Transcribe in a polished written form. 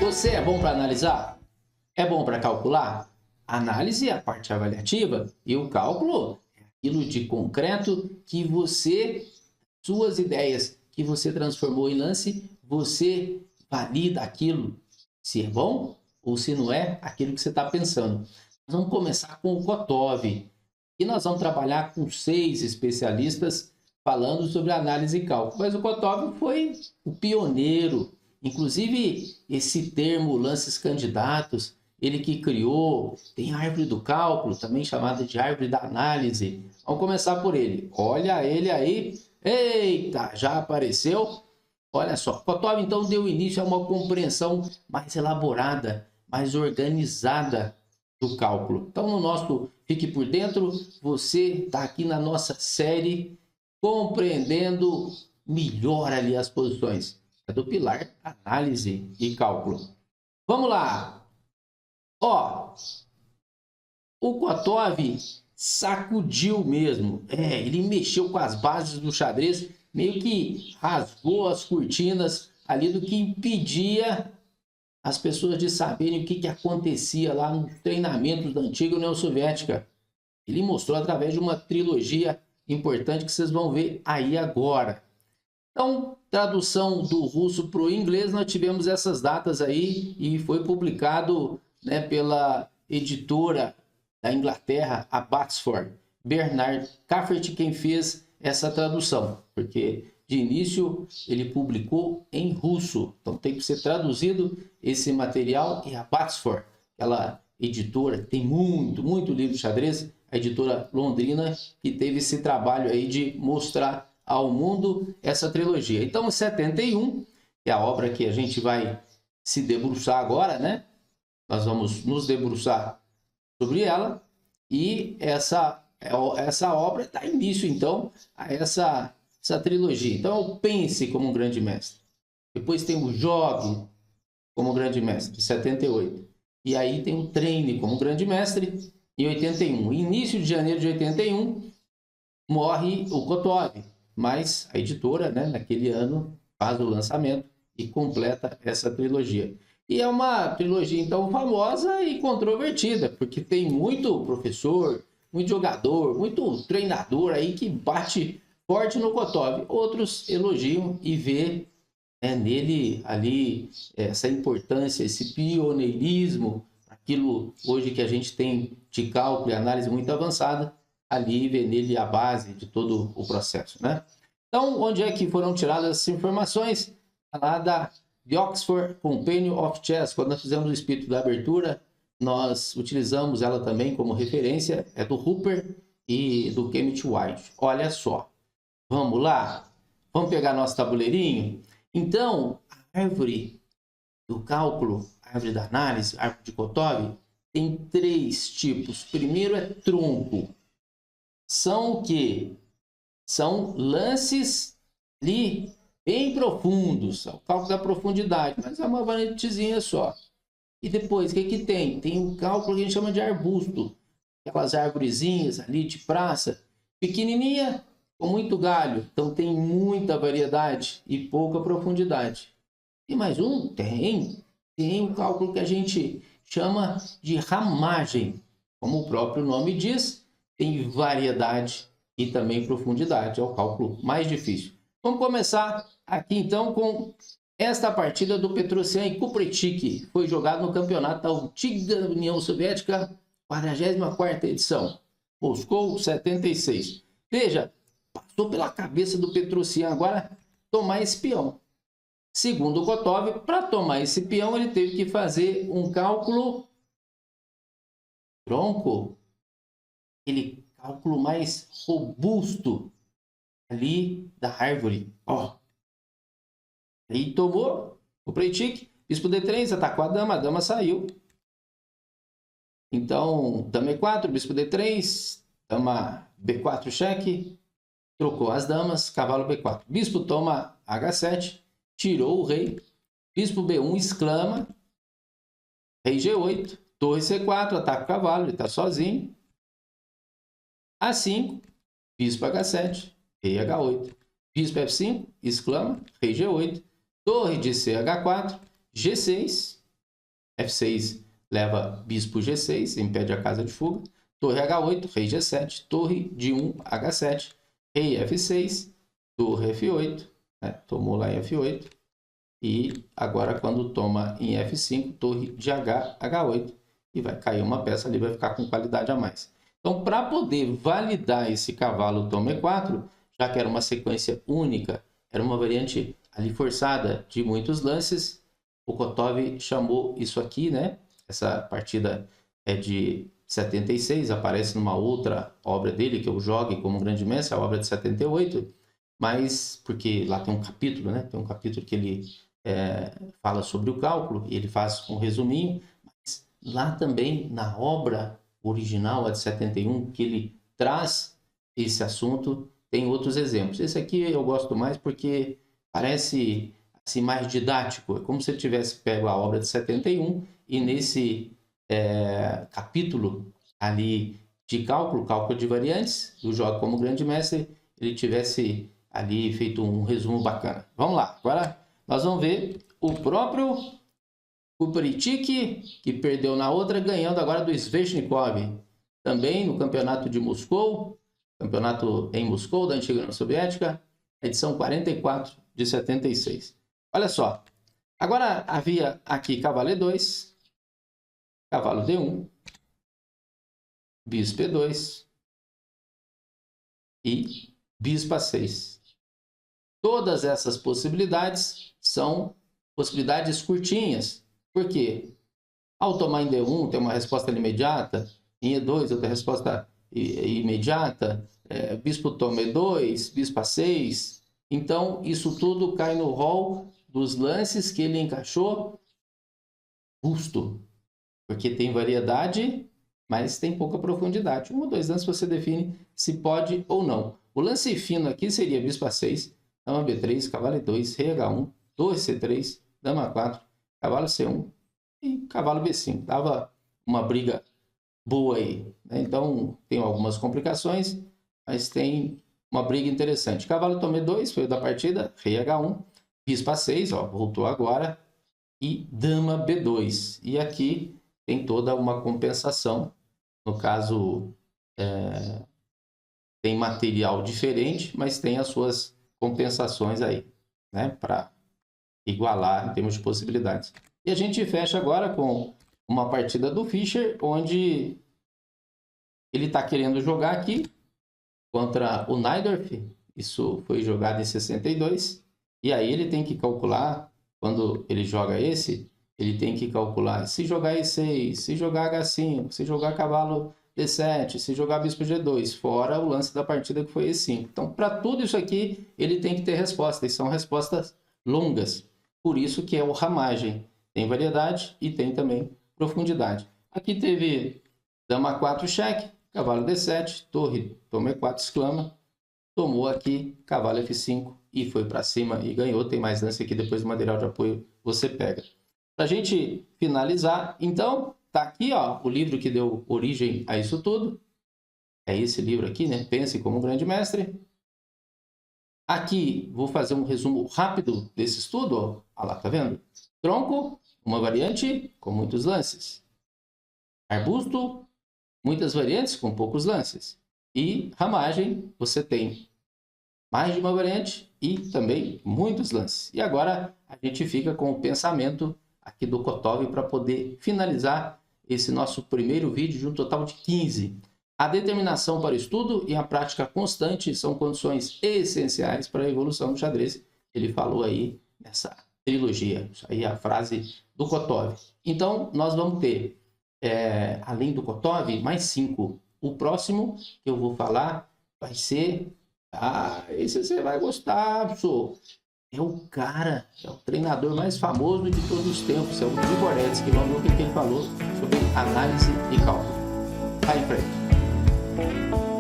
Você é bom para analisar? É bom para calcular? A análise é a parte avaliativa e o cálculo é aquilo de concreto que você, suas ideias que você transformou em lance, você valida aquilo, se é bom ou se não é aquilo que você está pensando. Nós vamos começar com o Kotov e nós vamos trabalhar com 6 especialistas falando sobre análise e cálculo. Mas o Kotov foi o pioneiro. Inclusive, esse termo lances candidatos, ele que criou, tem a árvore do cálculo, também chamada de árvore da análise. Vamos começar por ele. Olha ele aí. Eita, já apareceu? Olha só, Kotov então deu início a uma compreensão mais elaborada, mais organizada do cálculo. Então, no nosso Fique por Dentro, você está aqui na nossa série compreendendo melhor ali as posições do pilar análise e cálculo. Vamos lá. Ó, o Kotov sacudiu mesmo. Ele mexeu com as bases do xadrez, meio que rasgou as cortinas ali do que impedia as pessoas de saberem o que acontecia lá nos treinamentos da antiga União Soviética. Ele mostrou através de uma trilogia importante que vocês vão ver aí agora. Então, tradução do russo para o inglês, nós tivemos essas datas aí e foi publicado, né, pela editora da Inglaterra, a Batsford. Bernard Caffert quem fez essa tradução, porque de início ele publicou em russo, então tem que ser traduzido esse material, e a Batsford, aquela editora que tem muito livro de xadrez, a editora londrina, que teve esse trabalho aí de mostrar ao mundo essa trilogia. Então, em 71, que é a obra que a gente vai se debruçar agora, né? Nós vamos nos debruçar sobre ela, e essa obra dá início, então, a essa trilogia. Então, o Pense como um grande mestre. Depois tem o Jogue como grande mestre, 78. E aí tem o Treine como grande mestre, em 81. Início de janeiro de 81, morre o Kotov, mas a editora, né, naquele ano, faz o lançamento e completa essa trilogia. E é uma trilogia, então, famosa e controvertida, porque tem muito professor, muito jogador, muito treinador aí que bate forte no Kotov. Outros elogiam e vê, nele ali essa importância, esse pioneirismo, aquilo hoje que a gente tem de cálculo e análise muito avançada, ali vê nele a base de todo o processo, né? Então, onde é que foram tiradas essas informações? Lá da The Oxford Companion of Chess. Quando nós fizemos o espírito da abertura, nós utilizamos ela também como referência, é do Hooper e do Kenneth White. Olha só, vamos lá? Vamos pegar nosso tabuleirinho? Então, a árvore do cálculo, a árvore da análise, a árvore de Kotov, tem 3 tipos. Primeiro é tronco. São o quê? São lances ali bem profundos, é o cálculo da profundidade, mas é uma vanetezinha só. E depois, o que tem? Tem um cálculo que a gente chama de arbusto, aquelas arvorezinhas ali de praça, pequenininha, com muito galho, então tem muita variedade e pouca profundidade. E mais um? Tem um cálculo que a gente chama de ramagem. Como o próprio nome diz, tem variedade e também profundidade, é o cálculo mais difícil. Vamos começar aqui então com esta partida do Petrosian e Kupretik. Foi jogado no campeonato da antiga União Soviética, 44ª edição. Moscou, 76. Veja, passou pela cabeça do Petrosian agora tomar esse peão. Segundo o Kotov, para tomar esse peão, ele teve que fazer um cálculo tronco, aquele cálculo mais robusto ali da árvore. Ó. Aí tomou o Kupretik, bispo D3, atacou a dama saiu. Então, dama E4, bispo D3, dama B4 cheque, trocou as damas, cavalo B4. Bispo toma H7, tirou o rei, bispo B1 exclama, rei G8, torre C4, ataca o cavalo, ele está sozinho. A5, bispo H7, rei H8, bispo F5, exclama, rei G8, torre de CH4, G6, F6 leva bispo G6, impede a casa de fuga. Torre H8, rei G7, torre de 1, H7, rei F6, torre F8, né? Tomou lá em F8. E agora quando toma em F5, torre de H, H8, e vai cair uma peça ali, vai ficar com qualidade a mais. Então, para poder validar esse cavalo toma E4, já que era uma sequência única, era uma variante ali forçada de muitos lances, o Kotov chamou isso aqui, né? Essa partida é de 76, aparece numa outra obra dele, que eu jogue como grande mestre, a obra de 78, mas porque lá tem um capítulo, né? Tem um capítulo que ele fala sobre o cálculo, e ele faz um resuminho, mas lá também na obra original, a de 71, que ele traz esse assunto, tem outros exemplos. Esse aqui eu gosto mais porque parece assim, mais didático, é como se ele tivesse pego a obra de 71 e nesse capítulo ali de cálculo de variantes, do Jogue como Grande Mestre, ele tivesse ali feito um resumo bacana. Vamos lá, agora nós vamos ver o próprio Kuprichik, que perdeu na outra, ganhando agora do Sveshnikov, também no campeonato de Moscou, campeonato em Moscou, da antiga União Soviética, edição 44 de 76. Olha só, agora havia aqui cavalo E2, cavalo D1, bispo E2 e bispo A6. Todas essas possibilidades são possibilidades curtinhas. Por quê? Ao tomar em D1 tem uma resposta imediata, em E2 outra resposta imediata, bispo toma E2, bispo A6. Então, isso tudo cai no rol dos lances que ele encaixou justo. Porque tem variedade, mas tem pouca profundidade. Um ou dois lances você define se pode ou não. O lance fino aqui seria bispo A6, dama B3, cavalo E2, rei H1, torre C3, dama A4, cavalo C1 e cavalo B5. Dava uma briga boa aí, né? Então tem algumas complicações, mas tem uma briga interessante. Cavalo toma E2, foi o da partida, rei H1, bispo A6, ó, voltou agora, e dama B2. E aqui tem toda uma compensação, no caso tem material diferente, mas tem as suas compensações aí, né, para igualar em termos de possibilidades. E a gente fecha agora com uma partida do Fischer, onde ele está querendo jogar aqui contra o Najdorf. Isso foi jogado em 62. E aí ele tem que calcular, quando ele joga esse, ele tem que calcular se jogar E6, se jogar H5, se jogar cavalo D7, se jogar bispo G2, fora o lance da partida que foi E5. Então, para tudo isso aqui, ele tem que ter respostas, e são respostas longas. Por isso que é o ramagem. Tem variedade e tem também profundidade. Aqui teve dama 4 cheque, cavalo D7, torre, toma E4, exclama. Tomou aqui, cavalo F5 e foi para cima e ganhou. Tem mais lance aqui, depois do material de apoio você pega. Para a gente finalizar, então, tá aqui ó, o livro que deu origem a isso tudo. É esse livro aqui, né? Pense como um grande mestre. Aqui vou fazer um resumo rápido desse estudo. Ó. Olha lá, tá vendo? Tronco, uma variante com muitos lances. Arbusto, muitas variantes com poucos lances. E ramagem, você tem mais de uma variante e também muitos lances. E agora a gente fica com o pensamento aqui do Kotov para poder finalizar esse nosso primeiro vídeo de um total de 15. A determinação para o estudo e a prática constante são condições essenciais para a evolução do xadrez. Ele falou aí nessa trilogia. Isso aí é a frase do Kotov. Então, nós vamos ter, além do Kotov, mais 5. O próximo que eu vou falar vai ser... esse você vai gostar, professor. É o cara, é o treinador mais famoso de todos os tempos. É o Dvoretsky. Vamos ver o que ele falou sobre análise e cálculo. Vai em frente.